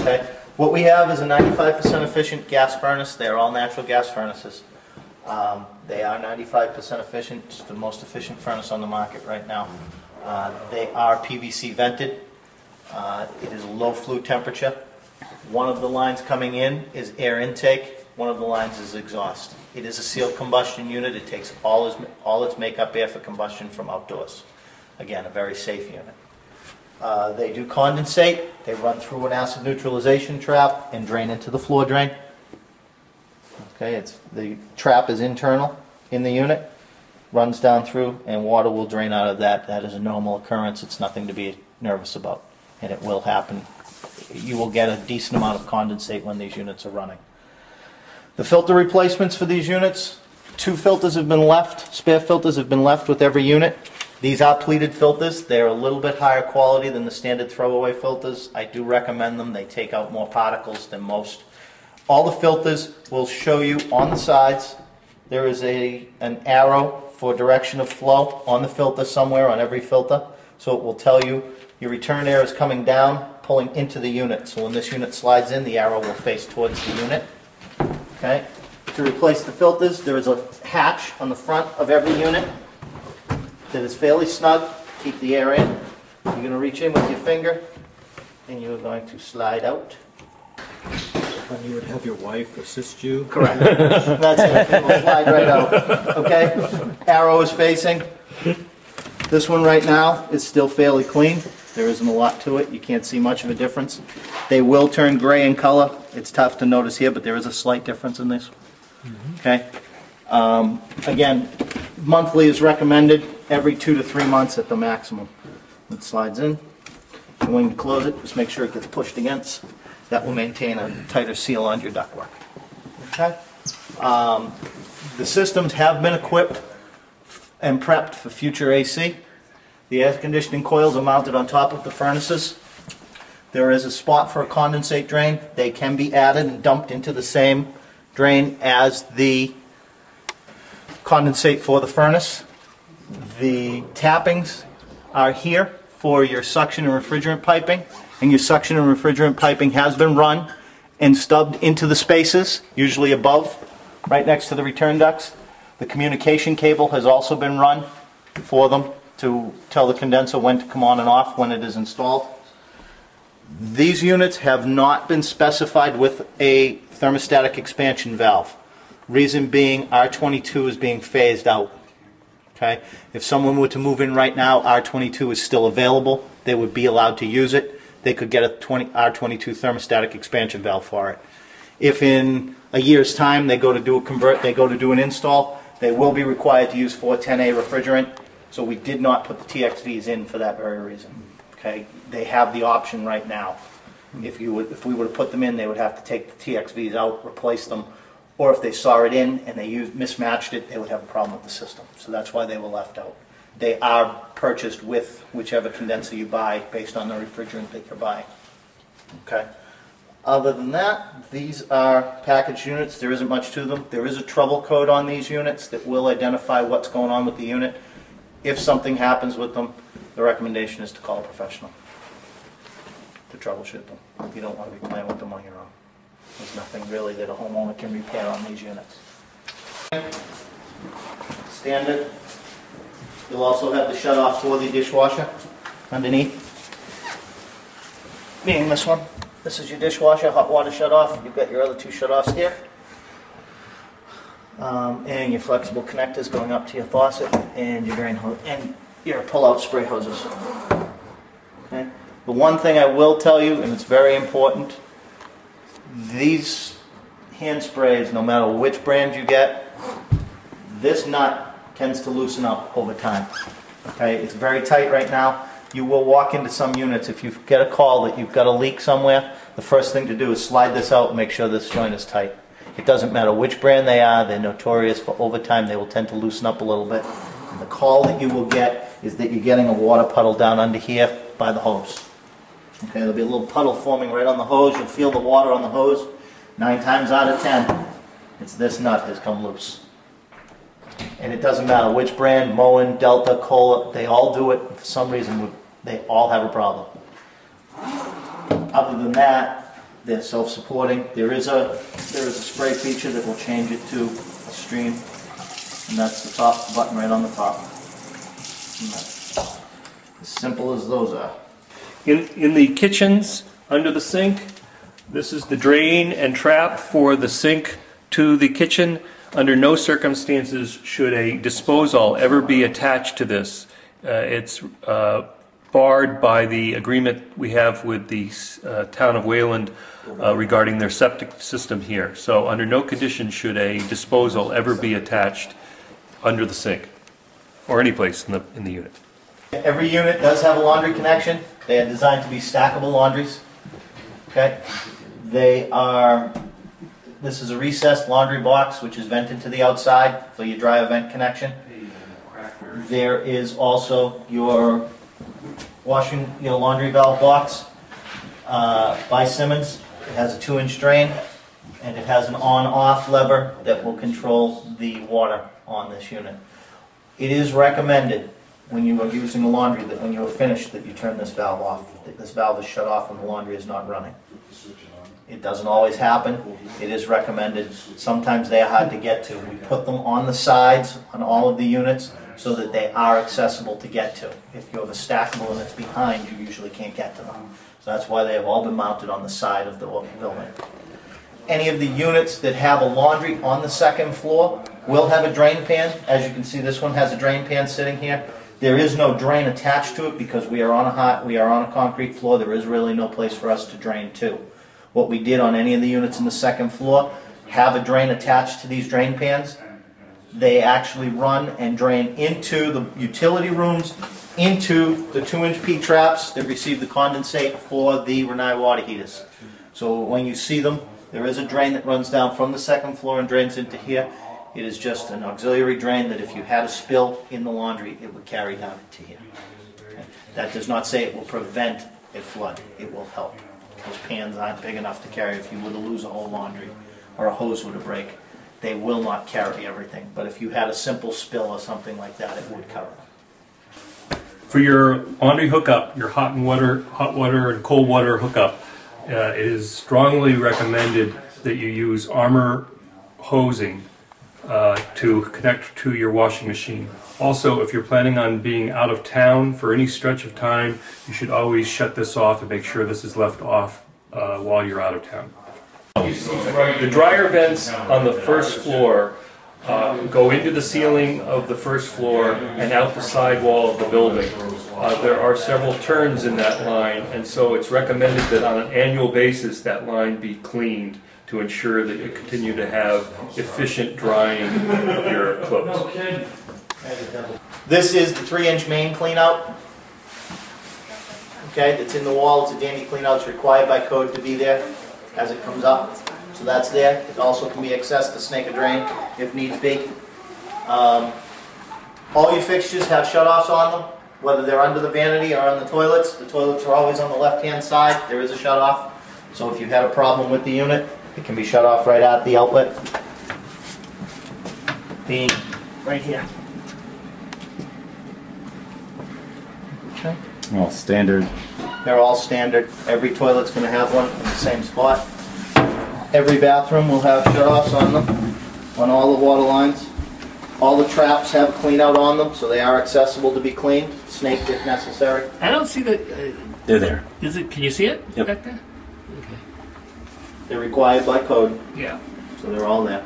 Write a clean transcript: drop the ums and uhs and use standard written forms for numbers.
Okay. What we have is a 95% efficient gas furnace. They are all natural gas furnaces. They are 95% efficient. It's the most efficient furnace on the market right now. They are PVC vented. It is low flue temperature. One of the lines coming in is air intake. One of the lines is exhaust. It is a sealed combustion unit. It takes all its makeup air for combustion from outdoors. Again, a very safe unit. They do condensate. They run through an acid neutralization trap and drain into the floor drain. Okay, the trap is internal in the unit, runs down through, and water will drain out of that. That is a normal occurrence. It's nothing to be nervous about, and it will happen. You will get a decent amount of condensate when these units are running. The filter replacements for these units, 2 filters have been left, spare filters have been left with every unit. These are pleated filters. They're a little bit higher quality than the standard throwaway filters. I do recommend them. They take out more particles than most. All the filters will show you on the sides. There is an arrow for direction of flow on the filter somewhere on every filter. So it will tell you your return air is coming down, pulling into the unit. So when this unit slides in, the arrow will face towards the unit. Okay. To replace the filters, there is a hatch on the front of every unit that is fairly snug. Keep the air in. You're going to reach in with your finger, and you're going to slide out. And you would have your wife assist you? Correct. That's it. It will slide right out. Okay? Arrow is facing. This one right now is still fairly clean. There isn't a lot to it. You can't see much of a difference. They will turn gray in color. It's tough to notice here, but there is a slight difference in this. Okay? Again, monthly is recommended. Every 2 to 3 months at the maximum. It slides in. And when you close it, just make sure it gets pushed against. That will maintain a tighter seal on your ductwork. Okay? The systems have been equipped and prepped for future AC. The air conditioning coils are mounted on top of the furnaces. There is a spot for a condensate drain. They can be added and dumped into the same drain as the condensate for the furnace. The tappings are here for your suction and refrigerant piping, and your suction and refrigerant piping has been run and stubbed into the spaces, usually above, right next to the return ducts. The communication cable has also been run for them to tell the condenser when to come on and off when it is installed. These units have not been specified with a thermostatic expansion valve. Reason being, R22 is being phased out. Okay? If someone were to move in right now, R22 is still available. They would be allowed to use it. They could get a R22 thermostatic expansion valve for it. If in a year's time they go to do an install, they will be required to use 410A refrigerant. So we did not put the TXVs in for that very reason. Okay? They have the option right now. If we were to put them in, they would have to take the TXVs out, replace them, or if they saw it in and they mismatched it, they would have a problem with the system. So that's why they were left out. They are purchased with whichever condenser you buy based on the refrigerant that you're buying. Okay. Other than that, these are packaged units. There isn't much to them. There is a trouble code on these units that will identify what's going on with the unit. If something happens with them, the recommendation is to call a professional to troubleshoot them. You don't want to be playing with them on your own. There's nothing really that a homeowner can repair on these units. Standard. You'll also have the shutoff for the dishwasher underneath. Being this one. This is your dishwasher, hot water shutoff. You've got your other 2 shutoffs here. And your flexible connectors going up to your faucet and your drain hose and your pull-out spray hoses. Okay. The one thing I will tell you, and it's very important, these hand sprays, no matter which brand you get, this nut tends to loosen up over time. Okay, it's very tight right now. You will walk into some units, if you get a call that you've got a leak somewhere, the first thing to do is slide this out and make sure this joint is tight. It doesn't matter which brand they are, they're notorious for over time they will tend to loosen up a little bit. And the call that you will get is that you're getting a water puddle down under here by the hose. Okay, there'll be a little puddle forming right on the hose. You'll feel the water on the hose. 9 times out of 10, it's this nut has come loose. And it doesn't matter which brand, Moen, Delta, Kohler, they all do it. For some reason, they all have a problem. Other than that, They're self-supporting. There is a spray feature that will change it to a stream, and that's the top button right on the top. And that's as simple as those are. In the kitchens, under the sink, this is the drain and trap for the sink to the kitchen. Under no circumstances should a disposal ever be attached to this. It's barred by the agreement we have with the town of Wayland regarding their septic system here. So under no condition should a disposal ever be attached under the sink or any place in the unit. Every unit does have a laundry connection. They are designed to be stackable laundries. Okay? This is a recessed laundry box which is vented to the outside for your dryer vent connection. There is also your laundry valve box by Simmons. It has a 2-inch drain, and it has an on-off lever that will control the water on this unit. It is recommended when you are using the laundry that when you are finished that you turn this valve off. That this valve is shut off when the laundry is not running. It doesn't always happen. It is recommended. Sometimes they are hard to get to. We put them on the sides on all of the units so that they are accessible to get to. If you have a stackable and it's behind, you usually can't get to them. So that's why they have all been mounted on the side of the building. Any of the units that have a laundry on the second floor will have a drain pan. As you can see, this one has a drain pan sitting here. There is no drain attached to it because we are on a concrete floor. There is really no place for us to drain to. What we did on any of the units in the second floor, have a drain attached to these drain pans. They actually run and drain into the utility rooms, into the 2-inch P-traps that receive the condensate for the Rinnai water heaters. So when you see them, there is a drain that runs down from the second floor and drains into here. It is just an auxiliary drain that if you had a spill in the laundry, it would carry down to here. Okay? That does not say it will prevent a flood. It will help. Those pans aren't big enough to carry. If you were to lose a whole laundry or a hose were to break, they will not carry everything. But if you had a simple spill or something like that, it would cover it. For your laundry hookup, your hot water and cold water hookup, it is strongly recommended that you use Armor hosing to connect to your washing machine. Also, if you're planning on being out of town for any stretch of time, you should always shut this off and make sure this is left off while you're out of town. The dryer vents on the first floor go into the ceiling of the first floor and out the side wall of the building. There are several turns in that line, and so it's recommended that on an annual basis that line be cleaned to ensure that you continue to have efficient drying of your clothes. This is the 3-inch main clean out. Okay, it's in the wall. It's a dandy clean out. It's required by code to be there as it comes up. So that's there. It also can be accessed to snake a drain if needs be. All your fixtures have shutoffs on them, whether they're under the vanity or on the toilets. The toilets are always on the left-hand side. There is a shutoff. So if you had a problem with the unit, it can be shut off right at the outlet. Being right here. Okay. All standard. They're all standard. Every toilet's going to have one in the same spot. Every bathroom will have shutoffs on them, on all the water lines. All the traps have clean out on them, so they are accessible to be cleaned, snaked if necessary. I don't see that. They're there. Is it? Can you see it Yep. back there? Okay. They're required by code, Yeah. so they're all there.